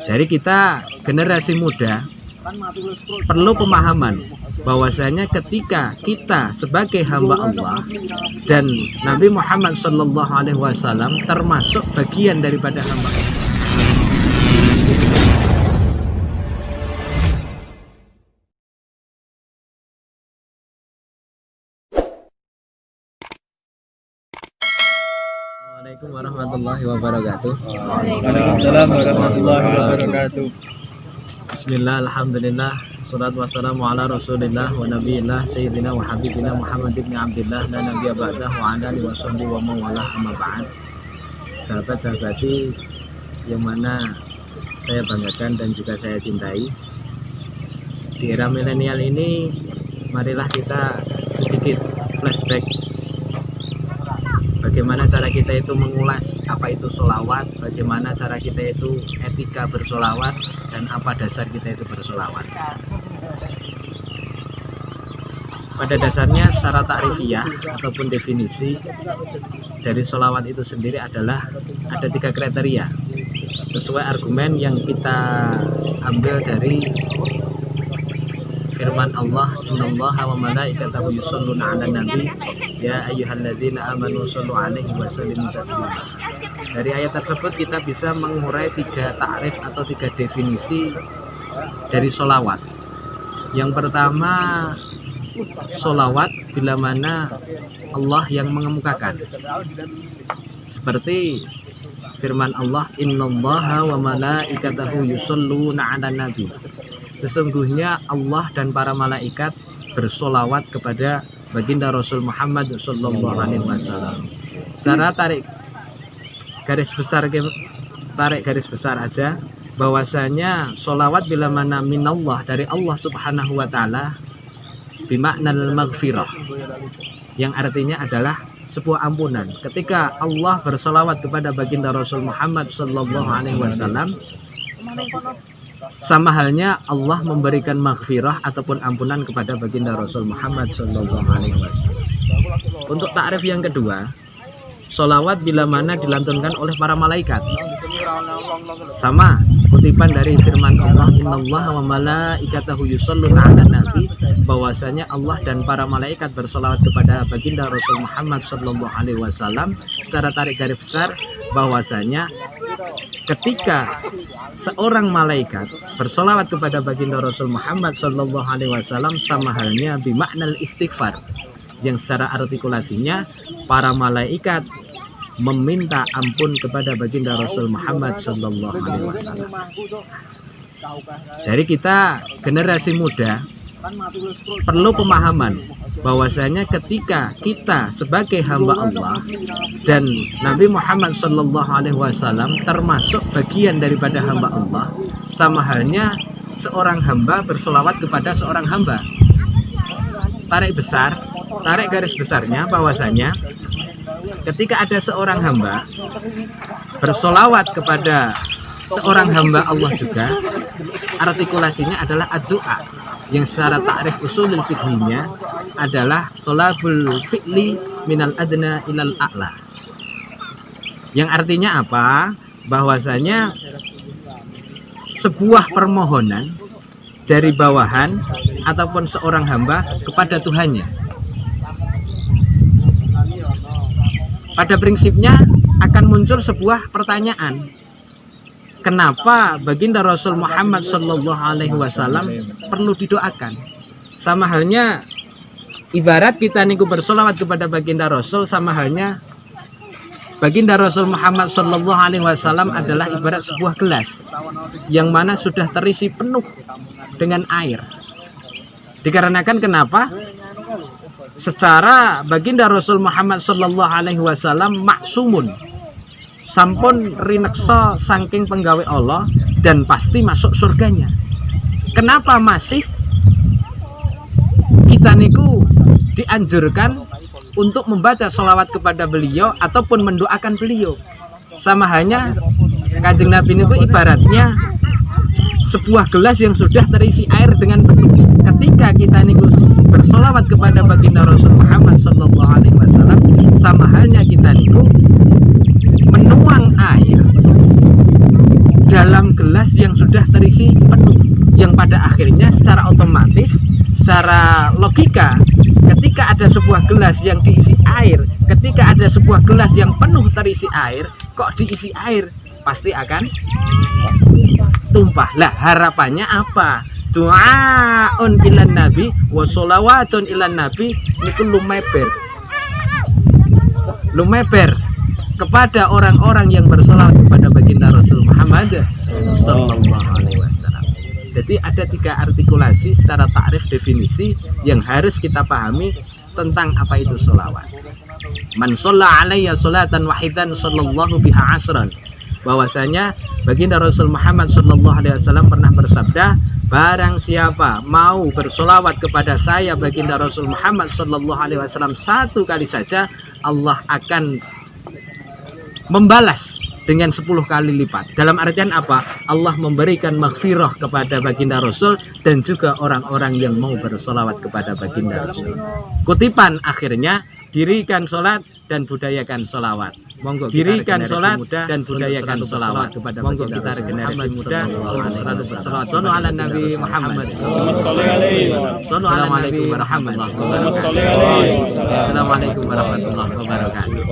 Dari kita generasi muda perlu pemahaman bahwasanya ketika kita sebagai hamba Allah dan Nabi Muhammad SAW termasuk bagian daripada hamba Allah. Assalamualaikum warahmatullahi wabarakatuh. Waalaikumsalam warahmatullahi wabarakatuh. Bismillah, alhamdulillah, salatu wassalamu ala rasulillah wa nabiyillah sayyidina wa habibina Muhammad ibn Abdillah la nabiyya ba'dah wa ala alihi wa sahbihi wa mawalah amma ba'd. Sahabat-sahabati yang mana saya banggakan dan juga saya cintai, di era milenial ini marilah kita sedikit flashback bagaimana cara kita itu mengulas apa itu sholawat, bagaimana cara kita itu etika bersolawat, dan apa dasar kita itu bersolawat. Pada dasarnya secara ta'rifiyah ataupun definisi dari sholawat itu sendiri adalah ada 3 kriteria sesuai argumen yang kita ambil dari firman Allah, innallaha wa malaikatahu yusholluna 'alan nabi ya ayyuhalladzina amanu shollu 'alaihi wa sallimu taslima. Dari ayat tersebut kita bisa mengurai 3 takrif atau 3 definisi dari sholawat. Yang pertama, sholawat bila mana Allah yang mengemukakan, seperti firman Allah, innallaha wa malaikatahu yusholluna 'alan nabi. Sesungguhnya Allah dan para malaikat bersolawat kepada baginda Rasul Muhammad Sallallahu Alaihi Wasallam. Secara tarik garis besar aja, bahwasanya solawat bila mana minallah, dari Allah Subhanahu Wa Taala, bimaknal maghfirah, yang artinya adalah sebuah ampunan. Ketika Allah bersolawat kepada baginda Rasul Muhammad Sallallahu Alaihi Wasallam, sama halnya Allah memberikan maghfirah ataupun ampunan kepada baginda Rasul Muhammad Sallallahu Alaihi Wasallam. Untuk takrif yang kedua, sholawat bila mana dilantunkan oleh para malaikat, sama kutipan dari firman Allah, innallaha wa malaikatahu yusholluna 'alan nabi, bahwasanya Allah dan para malaikat bersolawat kepada baginda Rasul Muhammad Sallallahu Alaihi Wasallam. Secara tarik garis besar, bahwasanya ketika seorang malaikat bersolawat kepada baginda Rasul Muhammad Sallallahu Alaihi Wasallam, sama halnya bimaknal istighfar, yang secara artikulasinya para malaikat meminta ampun kepada baginda Rasul Muhammad Sallallahu Alaihi Wasallam. Dari kita generasi muda perlu pemahaman bahwasanya ketika kita sebagai hamba Allah dan Nabi Muhammad Sallallahu Alaihi Wasallam termasuk bagian daripada hamba Allah, sama halnya seorang hamba bersolawat kepada seorang hamba. Tarik garis besarnya, bahwasanya ketika ada seorang hamba bersolawat kepada seorang hamba Allah juga, artikulasinya adalah ad-du'a, yang secara takrif usulul fiqhiynya adalah tolabul fi'li minal adna ilal a'la, yang artinya apa? Bahwasanya sebuah permohonan dari bawahan ataupun seorang hamba kepada Tuhannya. Pada prinsipnya akan muncul sebuah pertanyaan, kenapa baginda Rasul Muhammad Sallallahu Alaihi Wasallam perlu didoakan? Sama halnya ibarat kita niku bersolawat kepada baginda Rasul, sama halnya baginda Rasul Muhammad Sallallahu Alaihi Wasallam adalah ibarat sebuah gelas yang mana sudah terisi penuh dengan air. Dikarenakan kenapa? Secara baginda Rasul Muhammad Sallallahu Alaihi Wasallam maksumun, sampun rineksa saking penggawe Allah dan pasti masuk surganya. Kenapa masih kita niku dianjurkan untuk membaca sholawat kepada beliau ataupun mendoakan beliau? Sama halnya Kanjeng Nabi niku ibaratnya sebuah gelas yang sudah terisi air dengan penuh. Ketika kita niku bersolawat kepada baginda Rasul Muhammad Sallallahu Alaihi Wasallam, sama halnya kita niku menuang air dalam gelas yang sudah terisi penuh, yang pada akhirnya secara otomatis, secara logika, ketika ada sebuah gelas yang diisi air, ketika ada sebuah gelas yang penuh terisi air, kok diisi air, pasti akan tumpah. Lah harapannya apa? Du'aun ilan nabi wa sholawatun ilan nabi, niku lumeber kepada orang-orang yang bersolawat kepada baginda Rasul Muhammad sallallahu alaihi wasallam. Jadi ada 3 artikulasi secara takrif definisi yang harus kita pahami tentang apa itu sholawat. Man shalla alayya sholatan wahidan sallallahu biha asran. Bahwasanya baginda Rasul Muhammad sallallahu alaihi wasallam pernah bersabda, barang siapa mau bersolawat kepada saya baginda Rasul Muhammad sallallahu alaihi wasallam 1 kali saja, Allah akan membalas dengan 10 kali lipat. Dalam artian apa? Allah memberikan maghfirah kepada baginda Rasul dan juga orang-orang yang mau bersolawat kepada baginda Rasul. Kutipan akhirnya, dirikan sholat dan budayakan sholawat. Monggo dirikan sholat dan budayakan sholawat. Monggo kita regenerasi muda selalu bersolawat. Sallu ala Nabi Muhammad. Assalamualaikum warahmatullahi wabarakatuh.